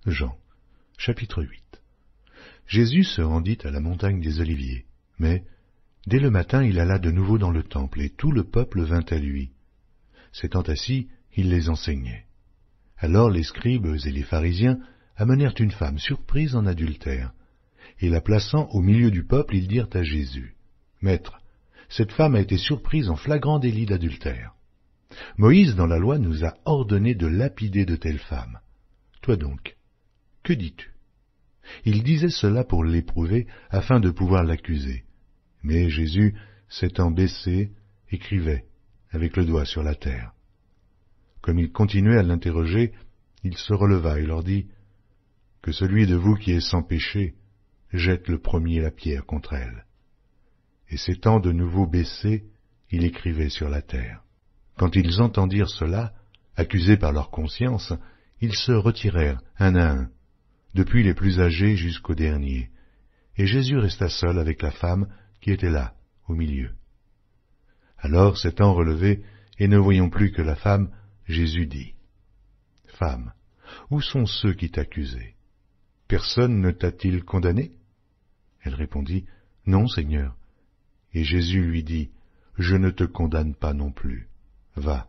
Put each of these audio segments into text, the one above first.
Jean, chapitre 8. Jésus se rendit à la montagne des Oliviers, mais dès le matin il alla de nouveau dans le temple, et tout le peuple vint à lui. S'étant assis, il les enseignait. Alors les scribes et les pharisiens amenèrent une femme surprise en adultère, et la plaçant au milieu du peuple, ils dirent à Jésus, « Maître, cette femme a été surprise en flagrant délit d'adultère. Moïse, dans la loi, nous a ordonné de lapider de telles femmes. Toi donc, que dis-tu » Il disait cela pour l'éprouver, afin de pouvoir l'accuser. Mais Jésus, s'étant baissé, écrivait, avec le doigt sur la terre. Comme il continuait à l'interroger, il se releva et leur dit, « Que celui de vous qui est sans péché jette le premier la pierre contre elle. » Et s'étant de nouveau baissé, il écrivait sur la terre. Quand ils entendirent cela, accusés par leur conscience, ils se retirèrent un à un, depuis les plus âgés jusqu'aux derniers, et Jésus resta seul avec la femme qui était là, au milieu. Alors, s'étant relevé, et ne voyant plus que la femme, Jésus dit, « Femme, où sont ceux qui t'accusaient? Personne ne t'a-t-il condamné ?» Elle répondit, « Non, Seigneur. » Et Jésus lui dit, « Je ne te condamne pas non plus. Va,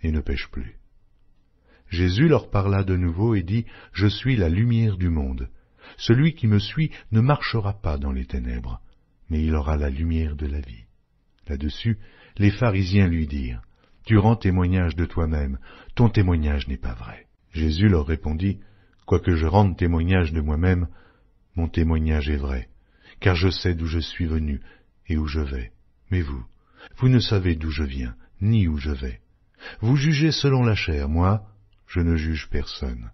et ne pêche plus. » Jésus leur parla de nouveau et dit, « Je suis la lumière du monde. Celui qui me suit ne marchera pas dans les ténèbres, mais il aura la lumière de la vie. » Là-dessus, les pharisiens lui dirent, « Tu rends témoignage de toi-même, ton témoignage n'est pas vrai. » Jésus leur répondit, « Quoique je rende témoignage de moi-même, mon témoignage est vrai, car je sais d'où je suis venu et où je vais. Mais vous ne savez d'où je viens, ni où je vais. Vous jugez selon la chair, moi, je ne juge personne.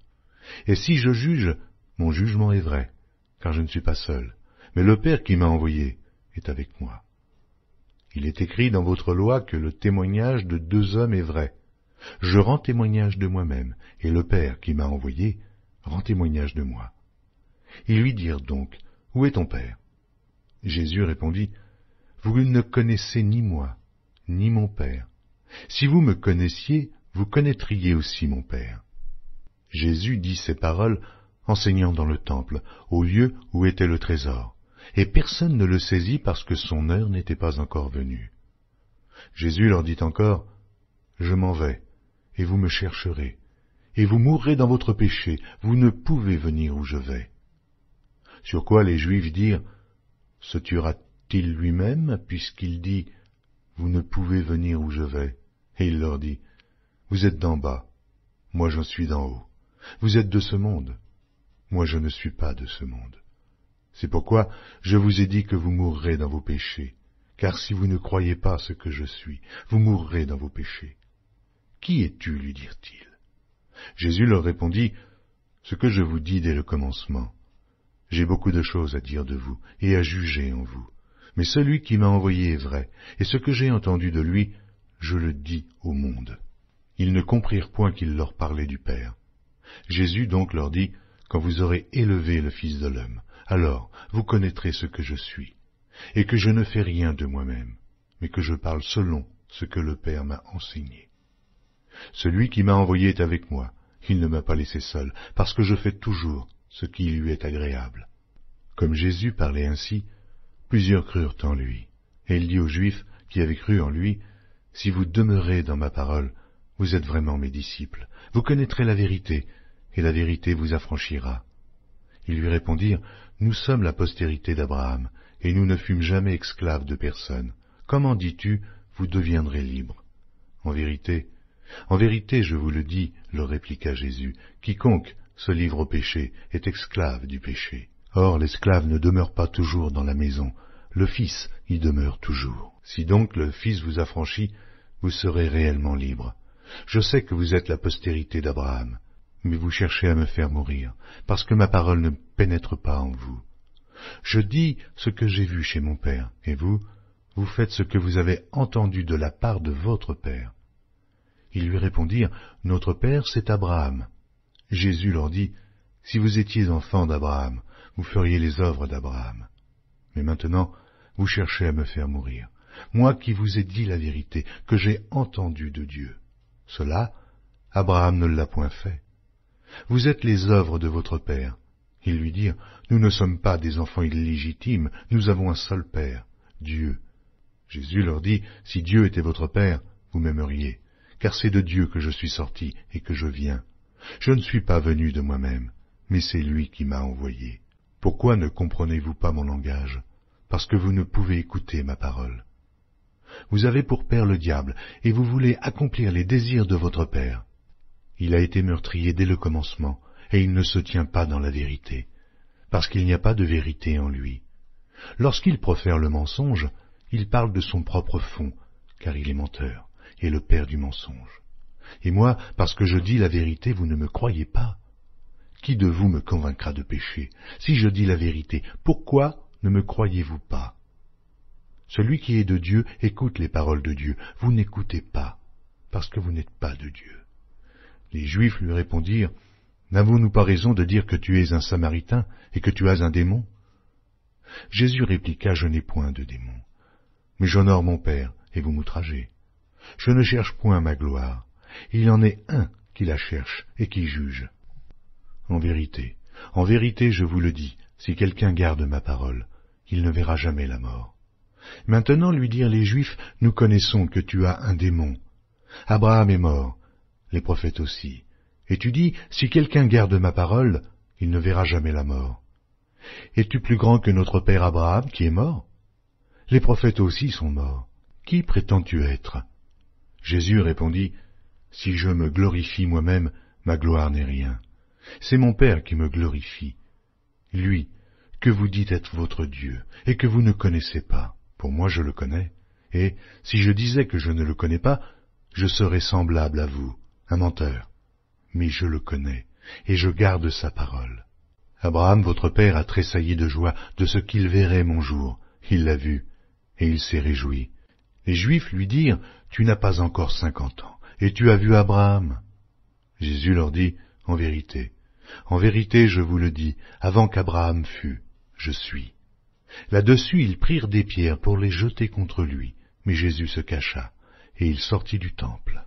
Et si je juge, mon jugement est vrai, car je ne suis pas seul, mais le Père qui m'a envoyé est avec moi. Il est écrit dans votre loi que le témoignage de deux hommes est vrai. Je rends témoignage de moi-même, et le Père qui m'a envoyé rend témoignage de moi. » Ils lui dirent donc, « Où est ton Père ?» Jésus répondit, « Vous ne connaissez ni moi, ni mon Père. Si vous me connaissiez, vous connaîtriez aussi mon Père. » Jésus dit ces paroles, enseignant dans le temple, au lieu où était le trésor, et personne ne le saisit parce que son heure n'était pas encore venue. Jésus leur dit encore, « Je m'en vais, et vous me chercherez, et vous mourrez dans votre péché, vous ne pouvez venir où je vais. » Sur quoi les Juifs dirent, « Se tuera-t-il lui-même, puisqu'il dit, « Vous ne pouvez venir où je vais » Et il leur dit, « Vous êtes d'en bas, moi j'en suis d'en haut. Vous êtes de ce monde, moi je ne suis pas de ce monde. C'est pourquoi je vous ai dit que vous mourrez dans vos péchés, car si vous ne croyez pas ce que je suis, vous mourrez dans vos péchés. Qui es-tu, lui dirent-ils. Jésus leur répondit, « Ce que je vous dis dès le commencement. J'ai beaucoup de choses à dire de vous et à juger en vous. Mais celui qui m'a envoyé est vrai, et ce que j'ai entendu de lui, je le dis au monde. » Ils ne comprirent point qu'il leur parlait du Père. Jésus donc leur dit, « Quand vous aurez élevé le Fils de l'homme, alors vous connaîtrez ce que je suis, et que je ne fais rien de moi-même, mais que je parle selon ce que le Père m'a enseigné. Celui qui m'a envoyé est avec moi, il ne m'a pas laissé seul, parce que je fais toujours ce qui lui est agréable. » Comme Jésus parlait ainsi, plusieurs crurent en lui, et il dit aux Juifs qui avaient cru en lui, « Si vous demeurez dans ma parole, vous êtes vraiment mes disciples, vous connaîtrez la vérité, et la vérité vous affranchira. » Ils lui répondirent, « Nous sommes la postérité d'Abraham, et nous ne fûmes jamais esclaves de personne. Comment dis-tu, vous deviendrez libres? » En vérité, je vous le dis, leur répliqua Jésus, quiconque se livre au péché est esclave du péché. Or l'esclave ne demeure pas toujours dans la maison, le Fils y demeure toujours. Si donc le Fils vous affranchit, vous serez réellement libres. Je sais que vous êtes la postérité d'Abraham, mais vous cherchez à me faire mourir, parce que ma parole ne pénètre pas en vous. Je dis ce que j'ai vu chez mon Père, et vous faites ce que vous avez entendu de la part de votre Père. Ils lui répondirent, « Notre Père, c'est Abraham. » Jésus leur dit, « Si vous étiez enfants d'Abraham, vous feriez les œuvres d'Abraham. Mais maintenant, vous cherchez à me faire mourir, moi qui vous ai dit la vérité, que j'ai entendue de Dieu. Cela, Abraham ne l'a point fait. Vous êtes les œuvres de votre Père. » Ils lui dirent, « Nous ne sommes pas des enfants illégitimes, nous avons un seul Père, Dieu. » Jésus leur dit, « Si Dieu était votre Père, vous m'aimeriez, car c'est de Dieu que je suis sorti et que je viens. Je ne suis pas venu de moi-même, mais c'est lui qui m'a envoyé. Pourquoi ne comprenez-vous pas mon langage? Parce que vous ne pouvez écouter ma parole. Vous avez pour père le diable, et vous voulez accomplir les désirs de votre père. Il a été meurtrier dès le commencement, et il ne se tient pas dans la vérité, parce qu'il n'y a pas de vérité en lui. Lorsqu'il profère le mensonge, il parle de son propre fond, car il est menteur, et le père du mensonge. Et moi, parce que je dis la vérité, vous ne me croyez pas. Qui de vous me convaincra de péché? Si je dis la vérité, pourquoi ne me croyez-vous pas? Celui qui est de Dieu écoute les paroles de Dieu. Vous n'écoutez pas, parce que vous n'êtes pas de Dieu. Les Juifs lui répondirent, « N'avons-nous pas raison de dire que tu es un Samaritain et que tu as un démon ?» Jésus répliqua, « Je n'ai point de démon, mais j'honore mon Père, et vous m'outragez. Je ne cherche point ma gloire. Il en est un qui la cherche et qui juge. En vérité, je vous le dis, si quelqu'un garde ma parole, il ne verra jamais la mort. » Maintenant, lui dirent les Juifs, « Nous connaissons que tu as un démon. Abraham est mort, les prophètes aussi. Et tu dis, si quelqu'un garde ma parole, il ne verra jamais la mort. Es-tu plus grand que notre père Abraham qui est mort? Les prophètes aussi sont morts. Qui prétends-tu être? » Jésus répondit, « Si je me glorifie moi-même, ma gloire n'est rien. C'est mon Père qui me glorifie. Lui, que vous dites être votre Dieu, et que vous ne connaissez pas. Pour moi je le connais, et si je disais que je ne le connais pas, je serais semblable à vous, un menteur. Mais je le connais, et je garde sa parole. Abraham, votre père, a tressailli de joie de ce qu'il verrait mon jour. Il l'a vu, et il s'est réjoui. Les Juifs lui dirent, « Tu n'as pas encore 50 ans, et tu as vu Abraham. » Jésus leur dit, « En vérité, je vous le dis, avant qu'Abraham fût, je suis. » Là-dessus, ils prirent des pierres pour les jeter contre lui, mais Jésus se cacha, et il sortit du temple.